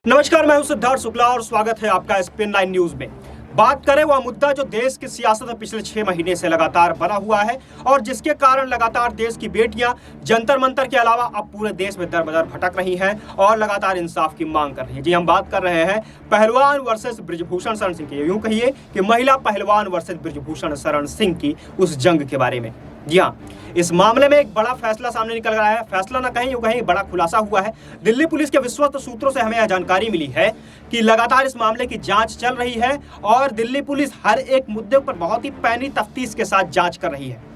नमस्कार, मैं हूं सिद्धार्थ शुक्ला और स्वागत है आपका SPN 9 न्यूज में। बात करें वह मुद्दा जो देश की सियासत में पिछले 6 महीने से लगातार बना हुआ है और जिसके कारण लगातार देश की बेटियां जंतर मंतर के अलावा अब पूरे देश में दर बदर भटक रही हैं और लगातार इंसाफ की मांग कर रही हैं। जी, हम बात कर रहे हैं पहलवान वर्सेस ब्रिजभूषण शरण सिंह की, यूं कहिए कि महिला पहलवान वर्सेस ब्रिजभूषण शरण सिंह की उस जंग के बारे में। जी हाँ, इस मामले में एक बड़ा फैसला सामने निकल रहा है। फैसला ना कहीं यूं कहीं बड़ा खुलासा हुआ है। दिल्ली पुलिस के विश्वस्त सूत्रों से हमें यह जानकारी मिली है कि लगातार इस मामले की जांच चल रही है और दिल्ली पुलिस हर एक मुद्दे पर बहुत ही पैनी तफ्तीश के साथ जांच कर रही है।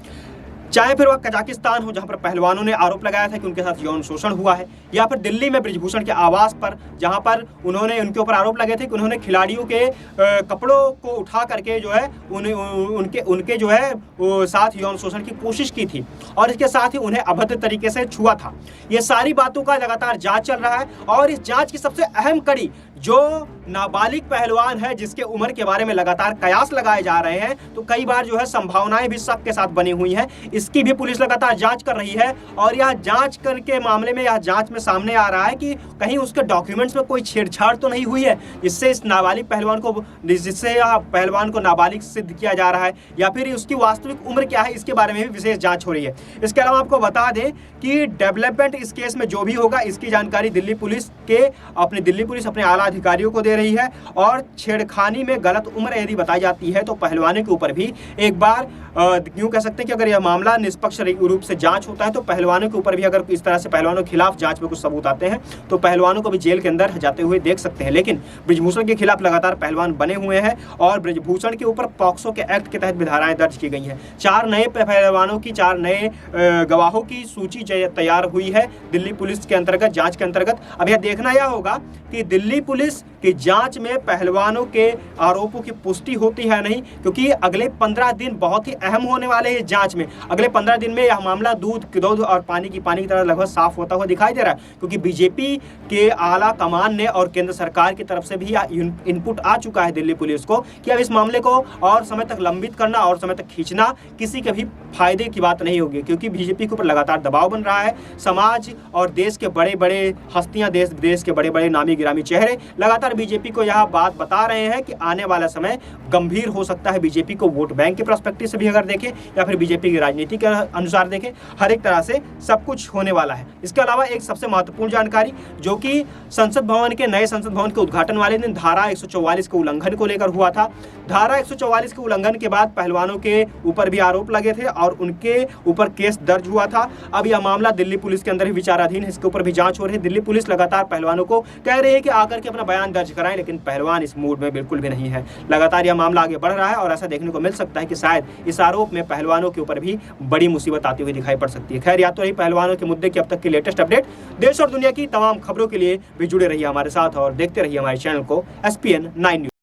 चाहे फिर वह कजाकिस्तान हो, जहां पर पहलवानों ने आरोप लगाया था कि उनके साथ यौन शोषण हुआ है, या फिर दिल्ली में ब्रिजभूषण के आवास पर जहां पर उनके ऊपर आरोप लगे थे कि उन्होंने खिलाड़ियों के कपड़ों को उठा करके जो है उनके जो है साथ यौन शोषण की कोशिश की थी और इसके साथ ही उन्हें अभद्र तरीके से छुआ था। ये सारी बातों का लगातार जांच चल रहा है और इस जांच की सबसे अहम कड़ी जो नाबालिग पहलवान है, जिसके उम्र के बारे में लगातार कयास लगाए जा रहे हैं, तो कई बार जो है संभावनाएं भी शक के साथ बनी हुई हैं, इसकी भी पुलिस लगातार जांच कर रही है। और यह जांच करके मामले में यह जांच में सामने आ रहा है कि कहीं उसके डॉक्यूमेंट्स में कोई छेड़छाड़ तो नहीं हुई है जिससे इस नाबालिग पहलवान को नाबालिग सिद्ध किया जा रहा है, या फिर उसकी वास्तविक उम्र क्या है, इसके बारे में भी विशेष जांच हो रही है। इसके अलावा आपको बता दें कि डेवलपमेंट इस केस में जो भी होगा, इसकी जानकारी दिल्ली पुलिस अपने आला अधिकारियों को दे रही है और छेड़खानी में गलत उम्र यदि बताई जाती है तो पहलवानों के ऊपर भी एक बार यूं कह सकते हैं कि अगर यह मामला निष्पक्ष रूप से जांच होता है तो पहलवानों के ऊपर भी अगर इस तरह से पहलवानों के खिलाफ जांच में कुछ सबूत आते हैं तो पहलवानों को भी जेल के अंदर जाते हुए देख सकते हैं। लेकिन ब्रिजभूषण के खिलाफ लगातार पहलवान बने हुए हैं और ब्रिजभूषण के ऊपर पॉक्सो के एक्ट के तहत भी धाराएं दर्ज की गई हैं। 4 नए पहलवानों की 4 नए गवाहों की सूची तैयार हुई है दिल्ली पुलिस के अंतर्गत, जांच के अंतर्गत। अब यह देखना यह होगा कि दिल्ली पुलिस की जांच में पहलवानों के आरोपों की पुष्टि होती है नहीं, क्योंकि अगले 15 दिन बहुत ही अहम होने वाले हैं जांच में। अगले 15 दिन में यह मामला दूध और पानी की तरह लगभग साफ होता हुआ दिखाई दे रहा है, क्योंकि बीजेपी के आला कमान ने और केंद्र सरकार की तरफ से भी इनपुट आ चुका है दिल्ली पुलिस को कि अब इस मामले को और समय तक लंबित करना और समय तक खींचना किसी के भी फायदे की बात नहीं होगी, क्योंकि बीजेपी के ऊपर लगातार दबाव बन रहा है। समाज और देश के बड़े बड़े हस्तियां, देश के बड़े बड़े नामी गिरामी चेहरे लगातार बीजेपी को यह बात बता रहे हैं कि आने वाला समय गंभीर हो सकता है। बीजेपी को वोट बैंक के पर्सपेक्टिव से भी अगर देखें या फिर बीजेपी की राजनीति के अनुसार देखें, हर एक तरह से सब कुछ होने वाला है। इसके अलावा एक सबसे महत्वपूर्ण जानकारी जो कि नए संसद भवन के उद्घाटन वाले दिन धारा 144 के उल्लंघन को लेकर हुआ था। धारा 144 के उल्लंघन के बाद पहलवानों के ऊपर भी आरोप लगे थे और उनके ऊपर केस दर्ज हुआ था। अब यह मामला दिल्ली पुलिस के अंदर ही विचाराधीन है, इसके ऊपर भी जांच हो रही है। दिल्ली पुलिस लगातार पहलवानों को कह रही है कि आकर के अपना बयान दर्ज कराएं, लेकिन पहलवान इस मूड में बिल्कुल भी नहीं है। लगातार यह मामला आगे बढ़ रहा है और ऐसा देखने को मिल सकता है कि शायद इस आरोप में पहलवानों के ऊपर भी बड़ी मुसीबत आती हुई दिखाई पड़ सकती है। खैर, या तो रही पहलवानों के मुद्दे की अब तक की लेटेस्ट अपडेट। देश और दुनिया की तमाम खबरों के लिए भी जुड़े रहिए हमारे साथ और देखते रहिए हमारे चैनल को SPN 9 न्यूज।